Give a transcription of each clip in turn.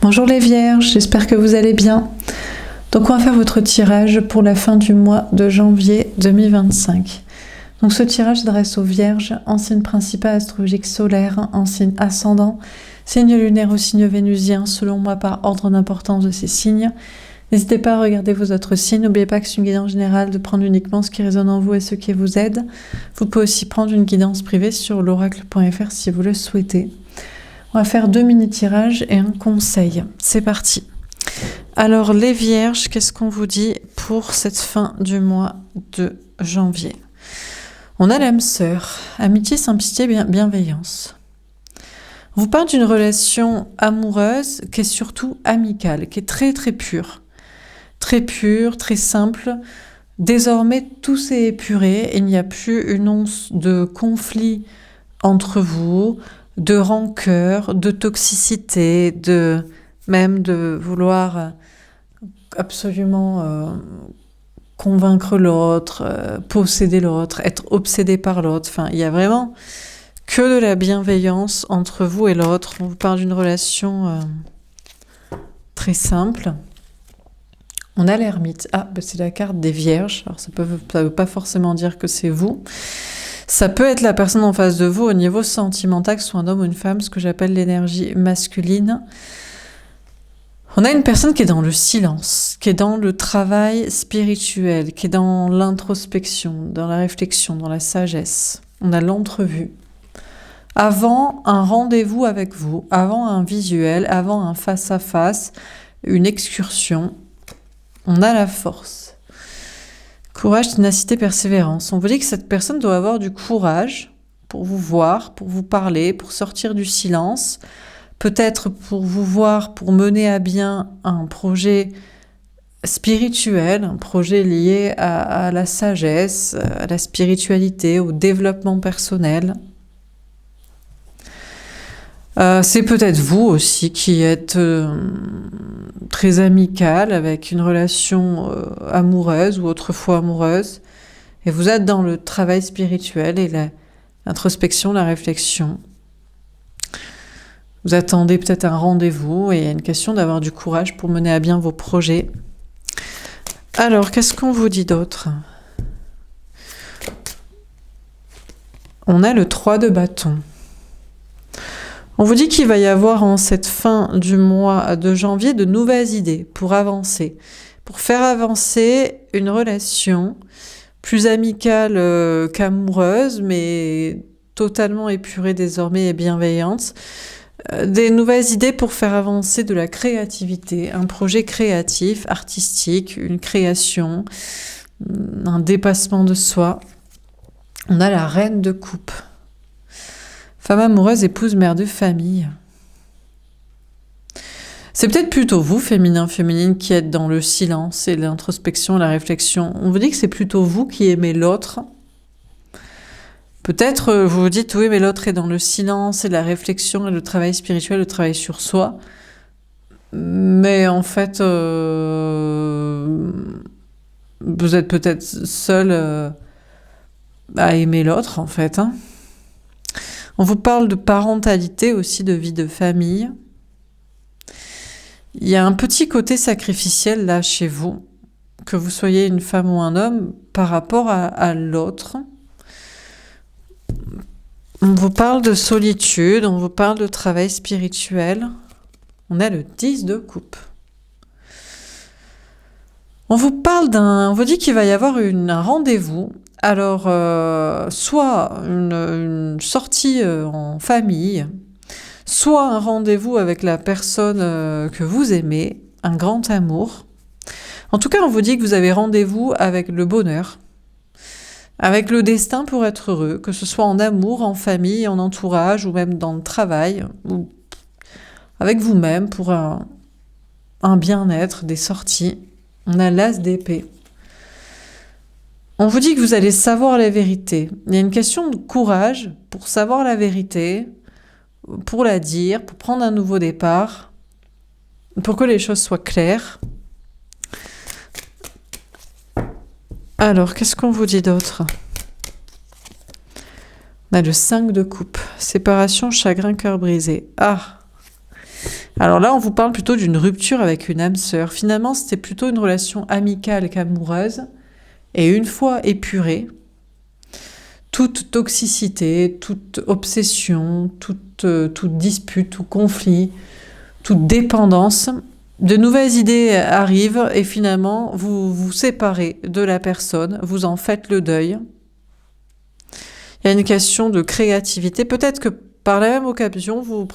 Bonjour les Vierges, j'espère que vous allez bien. Donc on va faire votre tirage pour la fin du mois de janvier 2025. Donc ce tirage s'adresse aux Vierges, en signe principal astrologique solaire, en signe ascendant, signe lunaire ou signe vénusien, selon moi par ordre d'importance de ces signes. N'hésitez pas à regarder vos autres signes, n'oubliez pas que c'est une guidance générale, de prendre uniquement ce qui résonne en vous et ce qui vous aide. Vous pouvez aussi prendre une guidance privée sur l'oracle.fr si vous le souhaitez. On va faire 2 mini-tirages et un conseil. C'est parti. Alors les Vierges, qu'est-ce qu'on vous dit pour cette fin du mois de janvier? On a l'âme sœur, amitié, simplicité, bienveillance. On vous parle d'une relation amoureuse qui est surtout amicale, qui est très pure, très simple. Désormais, tout s'est épuré, il n'y a plus une once de conflit entre vous, de rancœur, de toxicité, même de vouloir absolument convaincre l'autre, posséder l'autre, être obsédé par l'autre. Enfin, il y a vraiment que de la bienveillance entre vous et l'autre. On vous parle d'une relation très simple. On a l'ermite. Ah, c'est la carte des Vierges. Alors ça veut pas forcément dire que c'est vous. Ça peut être la personne en face de vous au niveau sentimental, que ce soit un homme ou une femme, ce que j'appelle l'énergie masculine. On a une personne qui est dans le silence, qui est dans le travail spirituel, qui est dans l'introspection, dans la réflexion, dans la sagesse. On a l'entrevue. Avant un rendez-vous avec vous, avant un visuel, avant un face-à-face, une excursion, on a la force. Courage, ténacité, persévérance. On vous dit que cette personne doit avoir du courage pour vous voir, pour vous parler, pour sortir du silence, peut-être pour vous voir, pour mener à bien un projet spirituel, un projet lié à la sagesse, à la spiritualité, au développement personnel. C'est peut-être vous aussi qui êtes très amical avec une relation amoureuse ou autrefois amoureuse, et vous êtes dans le travail spirituel et l'introspection, la réflexion. Vous attendez peut-être un rendez-vous et il y a une question d'avoir du courage pour mener à bien vos projets. Alors, qu'est-ce qu'on vous dit d'autre? On a le 3 de bâton. On vous dit qu'il va y avoir en cette fin du mois de janvier de nouvelles idées pour avancer, pour faire avancer une relation plus amicale qu'amoureuse, mais totalement épurée désormais et bienveillante. Des nouvelles idées pour faire avancer de la créativité, un projet créatif, artistique, une création, un dépassement de soi. On a la reine de coupe. Femme amoureuse, épouse, mère de famille. C'est peut-être plutôt vous, féminin, féminine, qui êtes dans le silence et l'introspection, la réflexion. On vous dit que c'est plutôt vous qui aimez l'autre. Peut-être vous vous dites, oui, mais l'autre est dans le silence et la réflexion et le travail spirituel, le travail sur soi. Mais en fait, vous êtes peut-être seul à aimer l'autre, en fait, hein. On vous parle de parentalité aussi, de vie de famille. Il y a un petit côté sacrificiel là chez vous, que vous soyez une femme ou un homme, par rapport à l'autre. On vous parle de solitude, on vous parle de travail spirituel. On a le 10 de coupe. On vous dit qu'il va y avoir un rendez-vous. Alors, soit une sortie en famille, soit un rendez-vous avec la personne que vous aimez, un grand amour. En tout cas, on vous dit que vous avez rendez-vous avec le bonheur, avec le destin pour être heureux, que ce soit en amour, en famille, en entourage, ou même dans le travail, ou avec vous-même pour un bien-être, des sorties. On a l'as d'épée. On vous dit que vous allez savoir la vérité. Il y a une question de courage pour savoir la vérité, pour la dire, pour prendre un nouveau départ, pour que les choses soient claires. Alors, qu'est-ce qu'on vous dit d'autre? On a le 5 de coupe. Séparation, chagrin, cœur brisé. Ah! Alors là, on vous parle plutôt d'une rupture avec une âme sœur. Finalement, c'était plutôt une relation amicale qu'amoureuse. Et une fois épurée, toute toxicité, toute obsession, toute dispute, tout conflit, toute dépendance, de nouvelles idées arrivent et finalement, vous vous séparez de la personne, vous en faites le deuil. Il y a une question de créativité. Peut-être que par la même occasion, vous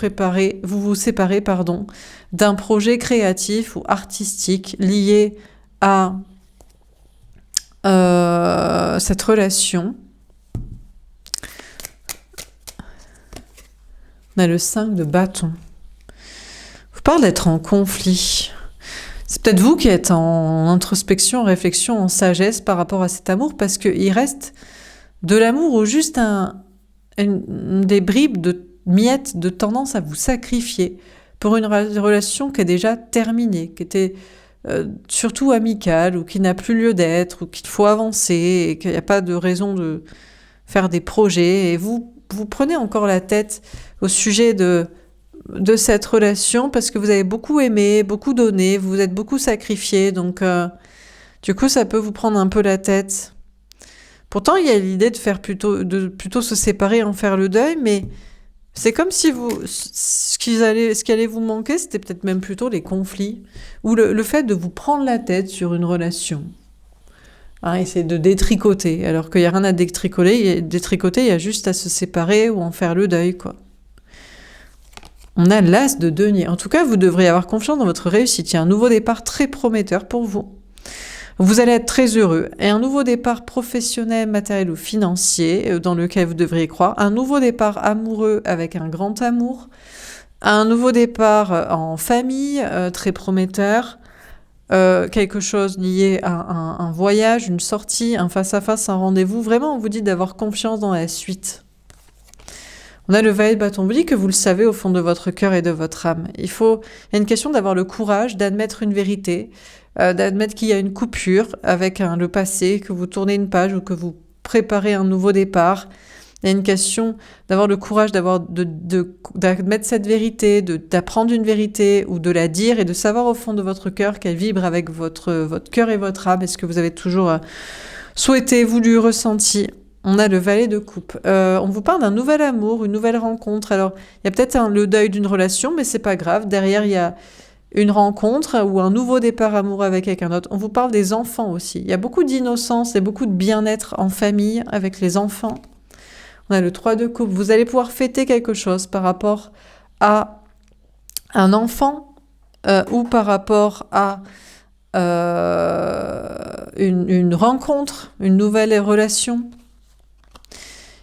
vous séparez, d'un projet créatif ou artistique lié à cette relation. On a le 5 de bâton. Vous parle d'être en conflit. C'est peut-être vous qui êtes en introspection, en réflexion, en sagesse par rapport à cet amour, parce qu'il reste de l'amour ou juste des bribes de miettes de tendance à vous sacrifier pour une relation qui est déjà terminée, qui était surtout amicale ou qui n'a plus lieu d'être ou qu'il faut avancer et qu'il n'y a pas de raison de faire des projets. Et vous prenez encore la tête au sujet de cette relation parce que vous avez beaucoup aimé, beaucoup donné, vous vous êtes beaucoup sacrifié. Donc, du coup, ça peut vous prendre un peu la tête. Pourtant, il y a l'idée de plutôt se séparer et en faire le deuil, mais c'est comme si ce qui allait vous manquer, c'était peut-être même plutôt les conflits ou le fait de vous prendre la tête sur une relation. Essayer de détricoter, alors qu'il n'y a rien à détricoter, il y a juste à se séparer ou en faire le deuil, quoi. On a l'as de denier. En tout cas, vous devriez avoir confiance dans votre réussite. Il y a un nouveau départ très prometteur pour vous. Vous allez être très heureux. Et un nouveau départ professionnel, matériel ou financier, dans lequel vous devriez croire. Un nouveau départ amoureux avec un grand amour. Un nouveau départ en famille, très prometteur. Quelque chose lié à un voyage, une sortie, un face-à-face, un rendez-vous. Vraiment, on vous dit d'avoir confiance dans la suite. On a le valet de bâton. On vous dit que vous le savez au fond de votre cœur et de votre âme. Il y a une question d'avoir le courage d'admettre une vérité, d'admettre qu'il y a une coupure avec le passé, que vous tournez une page ou que vous préparez un nouveau départ. Il y a une question d'avoir le courage d'admettre cette vérité, d'apprendre une vérité ou de la dire et de savoir au fond de votre cœur qu'elle vibre avec votre cœur et votre âme. Est-ce que vous avez toujours souhaité, voulu, ressenti? On a le valet de coupe. On vous parle d'un nouvel amour, une nouvelle rencontre. Alors, il y a peut-être le deuil d'une relation, mais c'est pas grave. Derrière, il y a une rencontre ou un nouveau départ amoureux avec quelqu'un d'autre. On vous parle des enfants aussi. Il y a beaucoup d'innocence et beaucoup de bien-être en famille avec les enfants. On a le 3 de coupe. Vous allez pouvoir fêter quelque chose par rapport à un enfant ou par rapport à une rencontre, une nouvelle relation.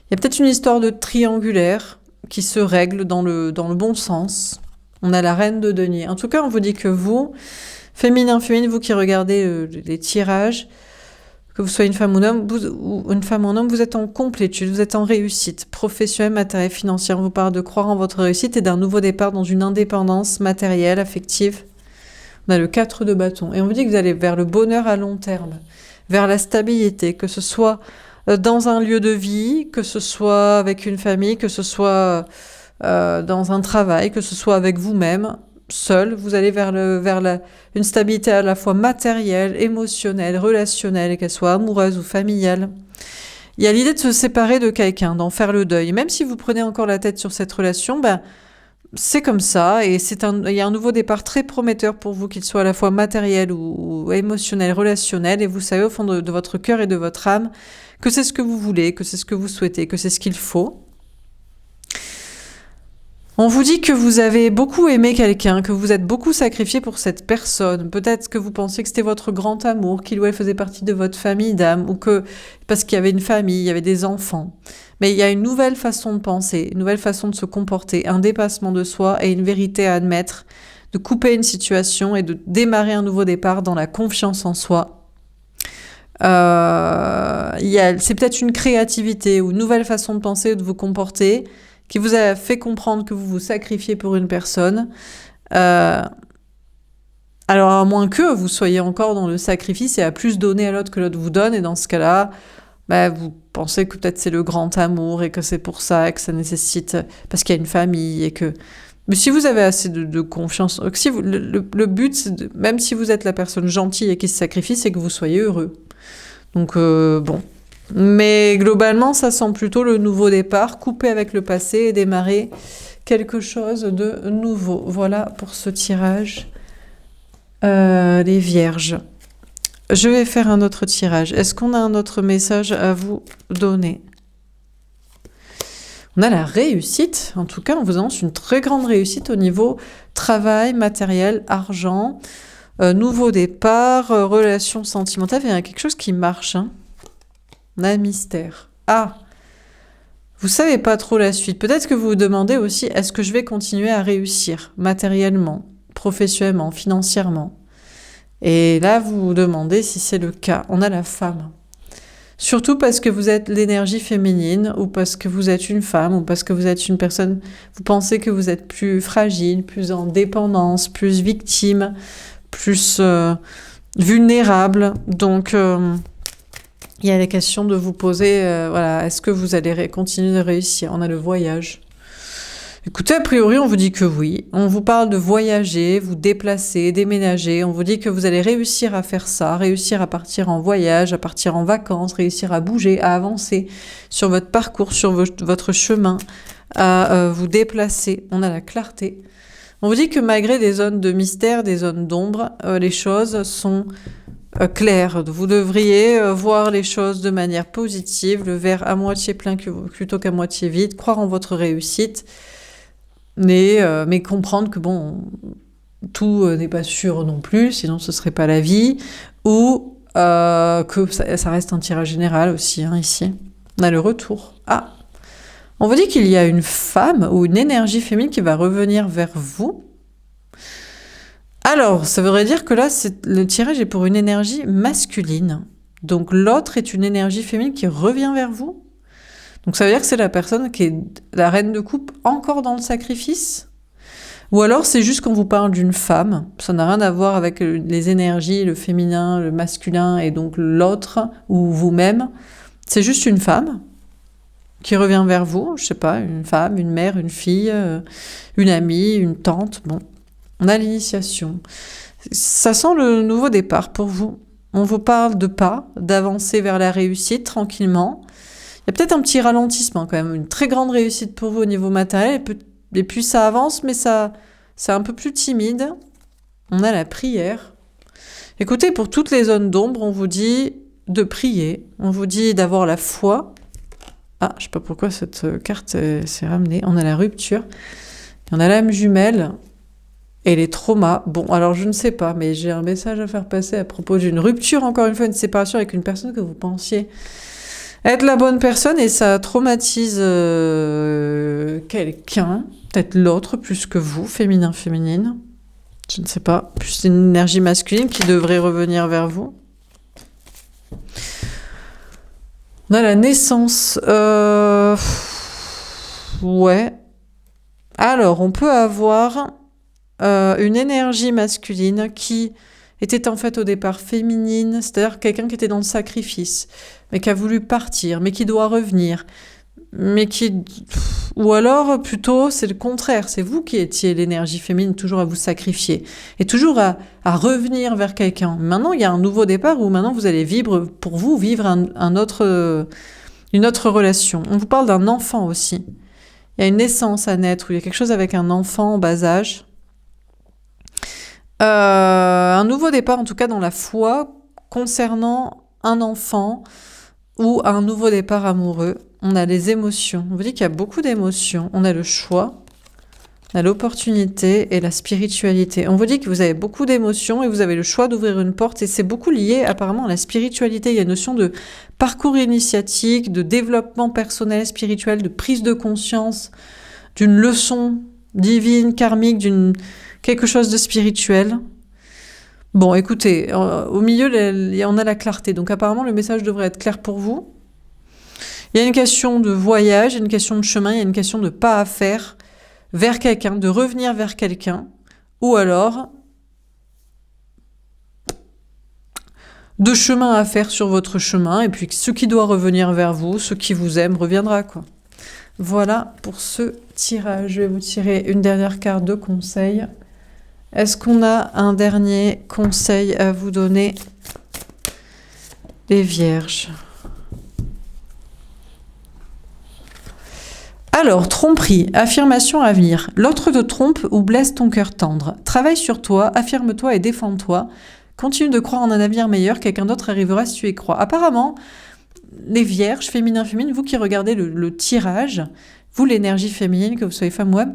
Il y a peut-être une histoire de triangulaire qui se règle dans le bon sens. On a la reine de denier. En tout cas, on vous dit que vous, féminin, vous qui regardez les tirages, que vous soyez une femme ou un homme, vous êtes en complétude, vous êtes en réussite professionnelle, matérielle, financière. On vous parle de croire en votre réussite et d'un nouveau départ dans une indépendance matérielle, affective. On a le 4 de bâton. Et on vous dit que vous allez vers le bonheur à long terme, vers la stabilité, que ce soit dans un lieu de vie, que ce soit avec une famille, que ce soit dans un travail, que ce soit avec vous-même, seul, vous allez vers une stabilité à la fois matérielle, émotionnelle, relationnelle, et qu'elle soit amoureuse ou familiale. Il y a l'idée de se séparer de quelqu'un, d'en faire le deuil. Même si vous prenez encore la tête sur cette relation, c'est comme ça, et il y a un nouveau départ très prometteur pour vous, qu'il soit à la fois matériel ou émotionnel, relationnel, et vous savez au fond de votre cœur et de votre âme que c'est ce que vous voulez, que c'est ce que vous souhaitez, que c'est ce qu'il faut. On vous dit que vous avez beaucoup aimé quelqu'un, que vous êtes beaucoup sacrifié pour cette personne. Peut-être que vous pensiez que c'était votre grand amour, qu'il ou elle faisait partie de votre famille d'âme, ou que parce qu'il y avait une famille, il y avait des enfants. Mais il y a une nouvelle façon de penser, une nouvelle façon de se comporter, un dépassement de soi et une vérité à admettre, de couper une situation et de démarrer un nouveau départ dans la confiance en soi. C'est peut-être une créativité ou une nouvelle façon de penser ou de vous comporter qui vous a fait comprendre que vous vous sacrifiez pour une personne. Alors, à moins que vous soyez encore dans le sacrifice et à plus donner à l'autre que l'autre vous donne, et dans ce cas-là, vous pensez que peut-être c'est le grand amour et que c'est pour ça que ça nécessite, parce qu'il y a une famille et que Mais si vous avez assez de confiance, si le but, c'est même si vous êtes la personne gentille et qui se sacrifie, c'est que vous soyez heureux. Donc bon. Mais globalement, ça sent plutôt le nouveau départ, couper avec le passé et démarrer quelque chose de nouveau. Voilà pour ce tirage. Les vierges. Je vais faire un autre tirage. Est-ce qu'on a un autre message à vous donner ? On a la réussite. En tout cas, on vous annonce une très grande réussite au niveau travail, matériel, argent, nouveau départ, relations sentimentales. Il y a quelque chose qui marche. Hein. On a un mystère. Ah, vous savez pas trop la suite. Peut-être que vous vous demandez aussi, est-ce que je vais continuer à réussir matériellement, professionnellement, financièrement ? Et là, vous vous demandez si c'est le cas. On a la femme. Surtout parce que vous êtes l'énergie féminine, ou parce que vous êtes une femme, ou parce que vous êtes une personne, vous pensez que vous êtes plus fragile, plus en dépendance, plus victime, plus vulnérable. Donc, il y a la question de vous poser, voilà, est-ce que vous allez continuer de réussir ? On a le voyage. Écoutez, a priori, on vous dit que oui. On vous parle de voyager, vous déplacer, déménager. On vous dit que vous allez réussir à faire ça, réussir à partir en voyage, à partir en vacances, réussir à bouger, à avancer sur votre parcours, sur votre chemin, à vous déplacer. On a la clarté. On vous dit que malgré des zones de mystère, des zones d'ombre, les choses sont claires. Vous devriez voir les choses de manière positive, le verre à moitié plein plutôt qu'à moitié vide, croire en votre réussite. Mais comprendre que bon, tout n'est pas sûr non plus, sinon ce serait pas la vie, ou que ça reste un tirage général aussi, hein, ici. On a le retour. Ah, on vous dit qu'il y a une femme ou une énergie féminine qui va revenir vers vous. Alors, ça voudrait dire que là, le tirage est pour une énergie masculine. Donc l'autre est une énergie féminine qui revient vers vous. Donc ça veut dire que c'est la personne qui est la reine de coupe encore dans le sacrifice ? Ou alors c'est juste qu'on vous parle d'une femme, ça n'a rien à voir avec les énergies, le féminin, le masculin et donc l'autre ou vous-même. C'est juste une femme qui revient vers vous, je sais pas, une femme, une mère, une fille, une amie, une tante. Bon, on a l'initiation. Ça sent le nouveau départ pour vous. On vous parle de pas, d'avancer vers la réussite tranquillement. Il y a peut-être un petit ralentissement quand même, une très grande réussite pour vous au niveau matériel, et puis ça avance, mais c'est un peu plus timide. On a la prière. Écoutez, pour toutes les zones d'ombre, on vous dit de prier, on vous dit d'avoir la foi. Ah, je sais pas pourquoi cette carte s'est ramenée. On a la rupture, on a l'âme jumelle et les traumas. Bon, alors je ne sais pas, mais j'ai un message à faire passer à propos d'une rupture, encore une fois, une séparation avec une personne que vous pensiez être la bonne personne et ça traumatise quelqu'un, peut-être l'autre plus que vous, féminin, féminine. Je ne sais pas. Plus c'est une énergie masculine qui devrait revenir vers vous. On a la naissance. Ouais. Alors, on peut avoir une énergie masculine qui était en fait au départ féminine, c'est-à-dire quelqu'un qui était dans le sacrifice, mais qui a voulu partir, mais qui doit revenir, mais qui... Ou alors, plutôt, c'est le contraire, c'est vous qui étiez l'énergie féminine, toujours à vous sacrifier, et toujours à revenir vers quelqu'un. Maintenant, il y a un nouveau départ où maintenant vous allez vivre une autre relation. On vous parle d'un enfant aussi. Il y a une naissance à naître, où il y a quelque chose avec un enfant en bas âge. Un nouveau départ, en tout cas dans la foi, concernant un enfant ou un nouveau départ amoureux. On a les émotions. On vous dit qu'il y a beaucoup d'émotions. On a le choix, on a l'opportunité et la spiritualité. On vous dit que vous avez beaucoup d'émotions et vous avez le choix d'ouvrir une porte. Et c'est beaucoup lié apparemment à la spiritualité. Il y a une notion de parcours initiatique, de développement personnel, spirituel, de prise de conscience, d'une leçon divine, karmique, quelque chose de spirituel. Bon, écoutez, au milieu, on a la clarté. Donc apparemment, le message devrait être clair pour vous. Il y a une question de voyage, il y a une question de chemin, il y a une question de pas à faire vers quelqu'un, de revenir vers quelqu'un, ou alors de chemin à faire sur votre chemin, et puis ce qui doit revenir vers vous, ce qui vous aime, reviendra, quoi. Voilà pour ce tirage. Je vais vous tirer une dernière carte de conseil. Est-ce qu'on a un dernier conseil à vous donner, les Vierges? Alors, tromperie, affirmation à venir. L'autre te trompe ou blesse ton cœur tendre. Travaille sur toi, affirme-toi et défends-toi. Continue de croire en un avenir meilleur, quelqu'un d'autre arrivera si tu y crois. Apparemment, les Vierges, féminin, féminine, vous qui regardez le tirage, vous l'énergie féminine, que vous soyez femme ou homme,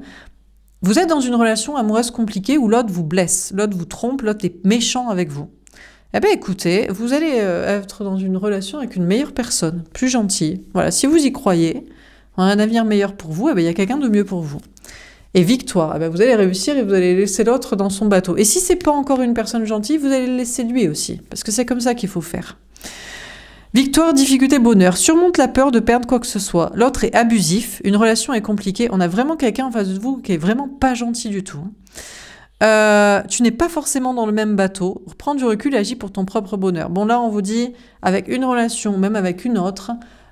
vous êtes dans une relation amoureuse compliquée où l'autre vous blesse, l'autre vous trompe, l'autre est méchant avec vous. Eh bien écoutez, vous allez être dans une relation avec une meilleure personne, plus gentille. Voilà, si vous y croyez, un avenir meilleur pour vous, eh bien, il y a quelqu'un de mieux pour vous. Et victoire, eh bien, vous allez réussir et vous allez laisser l'autre dans son bateau. Et si c'est pas encore une personne gentille, vous allez le laisser lui aussi, parce que c'est comme ça qu'il faut faire. Victoire, difficulté, bonheur. Surmonte la peur de perdre quoi que ce soit. L'autre est abusif, une relation est compliquée. On a vraiment quelqu'un en face de vous qui est vraiment pas gentil du tout. Tu n'es pas forcément dans le même bateau. Prends du recul et agis pour ton propre bonheur. Bon, là, on vous dit, avec une relation, même avec une autre,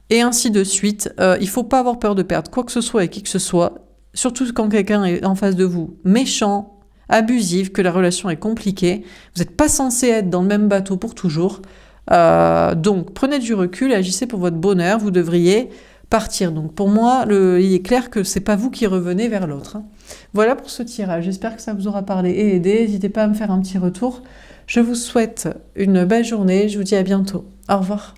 et ainsi de suite, il faut pas avoir peur de perdre quoi que ce soit et qui que ce soit, surtout quand quelqu'un est en face de vous méchant, abusif, que la relation est compliquée. Vous n'êtes pas censé être dans le même bateau pour toujours. Donc, prenez du recul et agissez pour votre bonheur. Vous devriez partir. Donc, pour moi, il est clair que c'est pas vous qui revenez vers l'autre. Voilà pour ce tirage. J'espère que ça vous aura parlé et aidé. N'hésitez pas à me faire un petit retour. Je vous souhaite une belle journée. Je vous dis à bientôt. Au revoir.